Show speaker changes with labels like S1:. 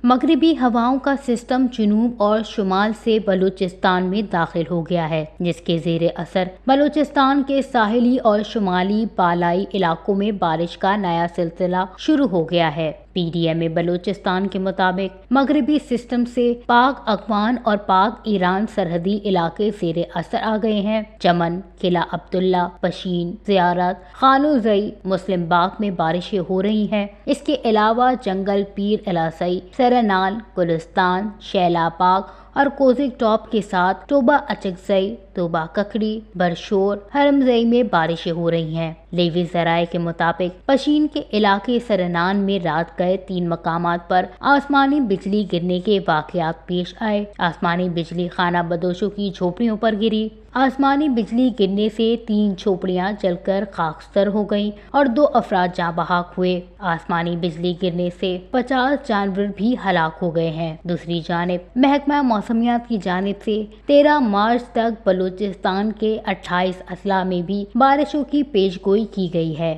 S1: مغربی ہواؤں کا سسٹم جنوب اور شمال سے بلوچستان میں داخل ہو گیا ہے، جس کے زیر اثر بلوچستان کے ساحلی اور شمالی بالائی علاقوں میں بارش کا نیا سلسلہ شروع ہو گیا ہے۔ پی ڈی ایم بلوچستان کے مطابق مغربی سسٹم سے پاک افغان اور پاک ایران سرحدی علاقے زیر اثر آ گئے ہیں۔ چمن، قلعہ عبداللہ، پشین، زیارت، خانو زئی، مسلم باغ میں بارشیں ہو رہی ہیں۔ اس کے علاوہ جنگل پیر الاسائی، سرنال، گلستان، شیلا پاک اور کوزک ٹاپ کے ساتھ ٹوبہ اچکزئی، ٹوبہ ککڑی، برشور، حرمزئی میں بارشیں ہو رہی ہیں۔ لیوی ذرائع کے مطابق پشین کے علاقے سرنان میں رات گئے 3 مقامات پر آسمانی بجلی گرنے کے واقعات پیش آئے۔ آسمانی بجلی خانہ بدوشوں کی جھوپڑیوں پر گری۔ آسمانی بجلی گرنے سے 3 جھوپڑیاں جل کر خاکستر ہو گئیں اور 2 افراد جاں بحق ہوئے۔ آسمانی بجلی گرنے سے 50 جانور بھی ہلاک ہو گئے ہیں۔ دوسری جانب محکمہ موسمیات کی جانب سے 13 مارچ تک بلوچستان کے 28 اضلاع میں بھی بارشوں کی پیش گوئی کی گئی ہے۔